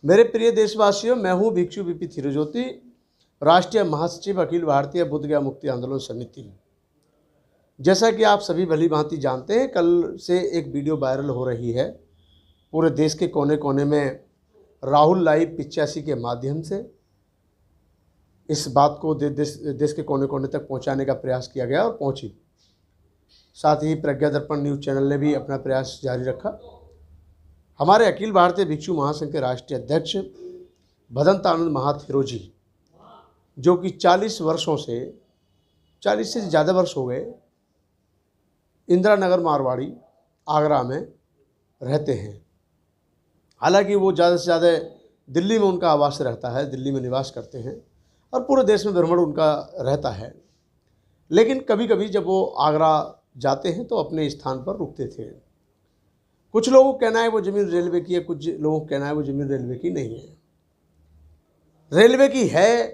मेरे प्रिय देशवासियों, मैं हूँ भिक्षु बीपी थिरुज्योति, राष्ट्रीय महासचिव अखिल भारतीय बोधगया मुक्ति आंदोलन समिति। जैसा कि आप सभी भली भांति जानते हैं, कल से एक वीडियो वायरल हो रही है पूरे देश के कोने कोने में। राहुल लाइव 85 के माध्यम से इस बात को देश के कोने कोने तक पहुंचाने का प्रयास किया गया और पहुंची। साथ ही प्रज्ञा दर्पण न्यूज़ चैनल ने भी अपना प्रयास जारी रखा। हमारे अखिल भारतीय भिक्षु महासंघ के राष्ट्रीय अध्यक्ष भदंतानंद महाथेरो जी, जो कि 40 से ज़्यादा वर्ष हो गए इंदिरा नगर मारवाड़ी आगरा में रहते हैं। हालांकि वो ज़्यादा से ज़्यादा दिल्ली में उनका आवास रहता है, दिल्ली में निवास करते हैं और पूरे देश में भ्रमण उनका रहता है। लेकिन कभी कभी जब वो आगरा जाते हैं तो अपने स्थान पर रुकते थे। कुछ लोगों का कहना है वो ज़मीन रेलवे की है, कुछ लोगों का कहना है वो ज़मीन रेलवे की नहीं है। रेलवे की है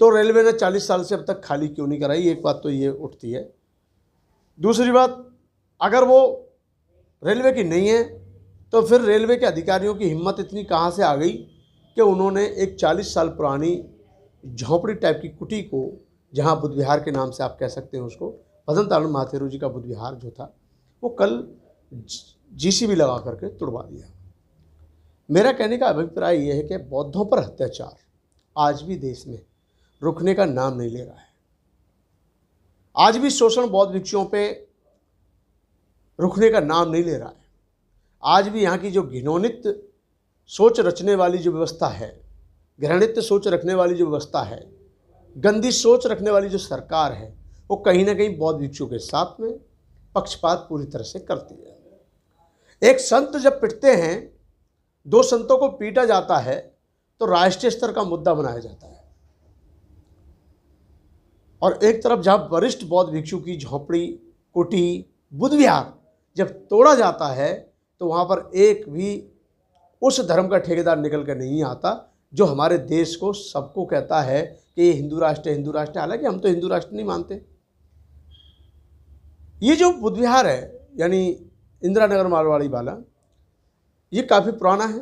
तो रेलवे ने 40 साल से अब तक खाली क्यों नहीं कराई, एक बात तो ये उठती है। दूसरी बात, अगर वो रेलवे की नहीं है तो फिर रेलवे के अधिकारियों की हिम्मत इतनी कहाँ से आ गई कि उन्होंने एक 40 साल पुरानी झोंपड़ी टाइप की कुटी को, जहाँ बुद्ध विहार के नाम से आप कह सकते हैं उसको, भदंतानंद महाथेरो जी का बुद्ध विहार जो था, वो कल जीसीबी लगा करके तुड़वा दिया। मेरा कहने का अभिप्राय यह है कि बौद्धों पर अत्याचार आज भी देश में रुकने का नाम नहीं ले रहा है। आज भी शोषण बौद्ध भिक्षुओं पे रुकने का नाम नहीं ले रहा है। आज भी यहाँ की जो घिनौनित सोच रचने वाली जो व्यवस्था है, घृणित सोच रखने वाली जो व्यवस्था है, गंदी सोच रखने वाली जो सरकार है, वो कहीं ना कहीं बौद्ध भिक्षुओं के साथ में पक्षपात पूरी तरह से करती है। एक संत जब पिटते हैं, 2 संतों को पीटा जाता है तो राष्ट्रीय स्तर का मुद्दा बनाया जाता है, और एक तरफ जहाँ वरिष्ठ बौद्ध भिक्षु की झोंपड़ी, कुटी, बुद्ध विहार जब तोड़ा जाता है तो वहाँ पर एक भी उस धर्म का ठेकेदार निकल कर नहीं आता जो हमारे देश को सबको कहता है कि ये हिंदू राष्ट्र है, हिंदू राष्ट्र है। हालांकि हम तो हिंदू राष्ट्र नहीं मानते। ये जो बुद्ध विहार है, यानी इंदिरा नगर मारवाड़ी वाला, ये काफ़ी पुराना है।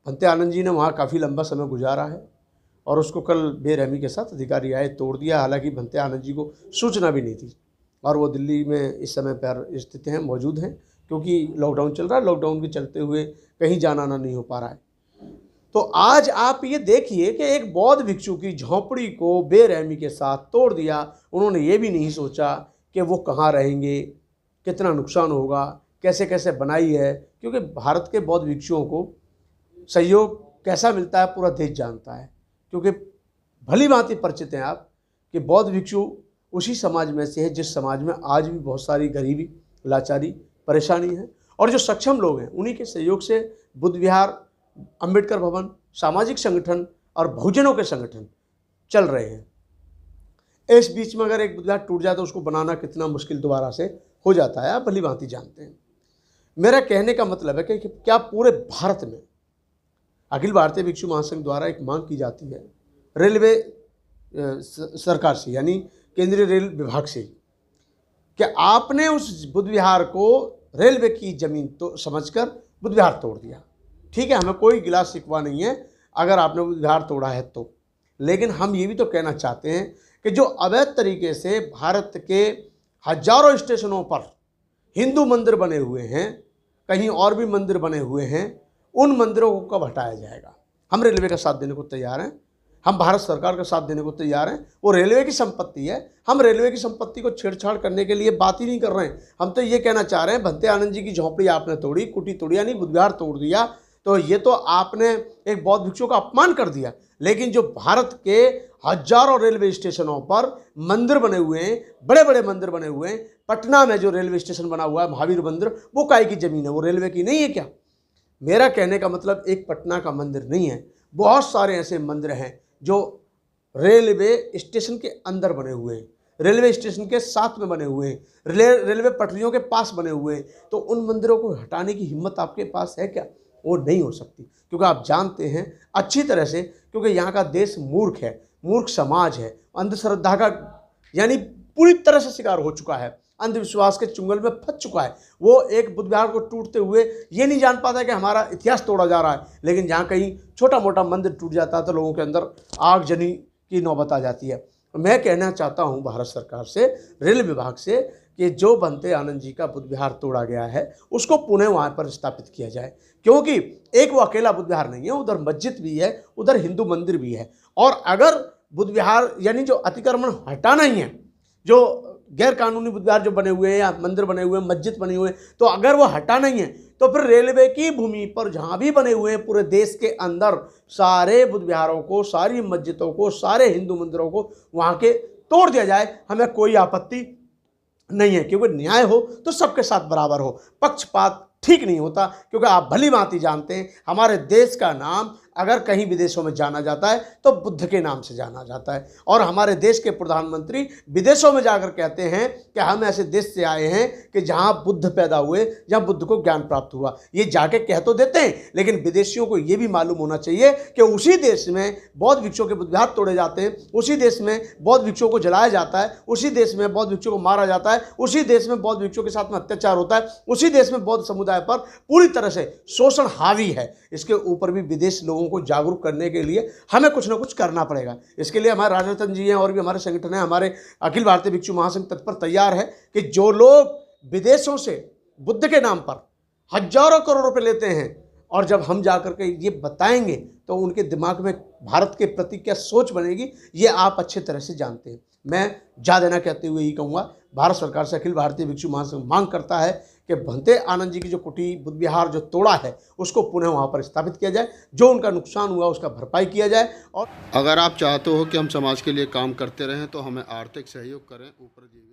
भंते आनंद जी ने वहाँ काफ़ी लंबा समय गुजारा है और उसको कल बेरहमी के साथ अधिकारी आए, तोड़ दिया। हालांकि भंते आनंद जी को सूचना भी नहीं थी और वो दिल्ली में इस समय पर स्थित हैं, मौजूद हैं, क्योंकि लॉकडाउन चल रहा है। लॉकडाउन के चलते हुए कहीं जाना आना नहीं हो पा रहा है। तो आज आप ये देखिए कि एक बौद्ध भिक्षु की झोंपड़ी को बेरहमी के साथ तोड़ दिया। उन्होंने ये भी नहीं सोचा कि वो कहाँ रहेंगे, कितना नुकसान होगा, कैसे कैसे बनाई है, क्योंकि भारत के बौद्ध भिक्षुओं को सहयोग कैसा मिलता है पूरा देश जानता है। क्योंकि भली भांति परिचित हैं आप कि बौद्ध भिक्षु उसी समाज में से है जिस समाज में आज भी बहुत सारी गरीबी, लाचारी, परेशानी है, और जो सक्षम लोग हैं उन्हीं के सहयोग से बुद्ध विहार, अंबेडकर भवन, सामाजिक संगठन और बहुजनों के संगठन चल रहे हैं। इस बीच में अगर एक बुद्ध विहार टूट जाए तो उसको बनाना कितना मुश्किल दोबारा से हो जाता है, आप भली भांति जानते हैं। मेरा कहने का मतलब है कि क्या पूरे भारत में अखिल भारतीय भिक्षु महासंघ द्वारा एक मांग की जाती है रेलवे सरकार से, यानी केंद्रीय रेल विभाग से, कि आपने उस बुद्ध विहार को रेलवे की ज़मीन तो समझकर बुद्ध विहार तोड़ दिया। ठीक है, हमें कोई गिला शिकवा नहीं है अगर आपने बुद्ध विहार तोड़ा है तो, लेकिन हम ये भी तो कहना चाहते हैं कि जो अवैध तरीके से भारत के हजारों स्टेशनों पर हिंदू मंदिर बने हुए हैं, कहीं और भी मंदिर बने हुए हैं, उन मंदिरों को कब हटाया जाएगा। हम रेलवे का साथ देने को तैयार हैं, हम भारत सरकार का साथ देने को तैयार हैं। वो रेलवे की संपत्ति है, हम रेलवे की संपत्ति को छेड़छाड़ करने के लिए बात ही नहीं कर रहे हैं। हम तो ये कहना चाह रहे हैं, भंते आनंद जी की झोंपड़ी आपने तोड़ी, कुटी तोड़ी, यानी बुद्ध विहार तोड़ दिया, तो ये तो आपने एक बौद्ध भिक्षुओं का अपमान कर दिया। लेकिन जो भारत के हजारों रेलवे स्टेशनों पर मंदिर बने हुए हैं, बड़े बड़े मंदिर बने हुए हैं, पटना में जो रेलवे स्टेशन बना हुआ है महावीर मंदिर, वो काय की ज़मीन है, वो रेलवे की नहीं है क्या। मेरा कहने का मतलब एक पटना का मंदिर नहीं है, बहुत सारे ऐसे मंदिर हैं जो रेलवे स्टेशन के अंदर बने हुए हैं, रेलवे स्टेशन के साथ में बने हुए हैं, रेलवे पटरियों के पास बने हुए हैं। तो उन मंदिरों को हटाने की हिम्मत आपके पास है क्या? वो नहीं हो सकती, क्योंकि आप जानते हैं अच्छी तरह से, क्योंकि यहाँ का देश मूर्ख है, मूर्ख समाज है, अंधश्रद्धा का यानी पूरी तरह से शिकार हो चुका है। अंधविश्वास के चुंगल में फंस चुका है। वो एक बुद्ध विहार को टूटते हुए ये नहीं जान पाता कि हमारा इतिहास तोड़ा जा रहा है, लेकिन जहाँ कहीं छोटा मोटा मंदिर टूट जाता है तो लोगों के अंदर आगजनी की नौबत आ जाती है। मैं कहना चाहता हूँ भारत सरकार से, रेल विभाग से, कि जो बनते आनंद जी का बुद्ध विहार तोड़ा गया है उसको पुनः वहाँ पर स्थापित किया जाए, क्योंकि एक वो अकेला बुद्ध विहार नहीं है, उधर मस्जिद भी है, उधर हिंदू मंदिर भी है। और अगर बुद्ध विहार यानी जो अतिक्रमण हटाना ही है, जो गैर कानूनी बुद्ध विहार जो बने हुए हैं या मंदिर बने हुए हैं, मस्जिद बने हुए हैं, तो अगर वो हटाना ही है तो फिर रेलवे की भूमि पर जहाँ भी बने हुए हैं पूरे देश के अंदर सारे बुद्ध विहारों को, सारी मस्जिदों को, सारे हिंदू मंदिरों को वहाँ के तोड़ दिया जाए। हमें कोई आपत्ति नहीं है, क्योंकि न्याय हो तो सबके साथ बराबर हो, पक्षपात ठीक नहीं होता। क्योंकि आप भली भांति जानते हैं हमारे देश का नाम अगर कहीं विदेशों में जाना जाता है तो बुद्ध के नाम से जाना जाता है, और हमारे देश के प्रधानमंत्री विदेशों में जाकर कहते हैं कि हम ऐसे देश से आए हैं कि जहां बुद्ध पैदा हुए, जहां बुद्ध को ज्ञान प्राप्त हुआ। ये जाके कह तो देते हैं, लेकिन विदेशियों को ये भी मालूम होना चाहिए कि उसी देश में बौद्ध भिक्षुओं के बुद्ध विहार तोड़े जाते हैं, उसी देश में बौद्ध भिक्षुओं को जलाया जाता है, उसी देश में बौद्ध भिक्षुओं को मारा जाता है, उसी देश में बौद्ध भिक्षुओं के साथ में अत्याचार होता है, उसी देश में बौद्ध समुदाय पर पूरी तरह से शोषण हावी है। इसके ऊपर भी विदेश लोगों को जागरूक करने के लिए हमें कुछ ना कुछ करना पड़ेगा। इसके लिए हमारे राजरतन जी हैं और भी हमारे संगठन है, हमारे अखिल भारतीय भिक्षु महासंघ तत्पर तैयार है कि जो लोग विदेशों से बुद्ध के नाम पर हजारों करोड़ रुपए लेते हैं और जब हम जाकर के ये बताएंगे तो उनके दिमाग में भारत के प्रति क्या सोच बनेगी, ये आप अच्छे तरह से जानते हैं। मैं ज़्यादा ना कहते हुए ये कहूँगा, भारत सरकार से अखिल भारतीय भिक्षु महासंघ मांग करता है कि भंते आनंद जी की जो कुटी बुद्ध विहार जो तोड़ा है उसको पुनः वहाँ पर स्थापित किया जाए, जो उनका नुकसान हुआ उसका भरपाई किया जाए। और अगर आप चाहते हो कि हम समाज के लिए काम करते रहें तो हमें आर्थिक सहयोग करें। ऊपर दिए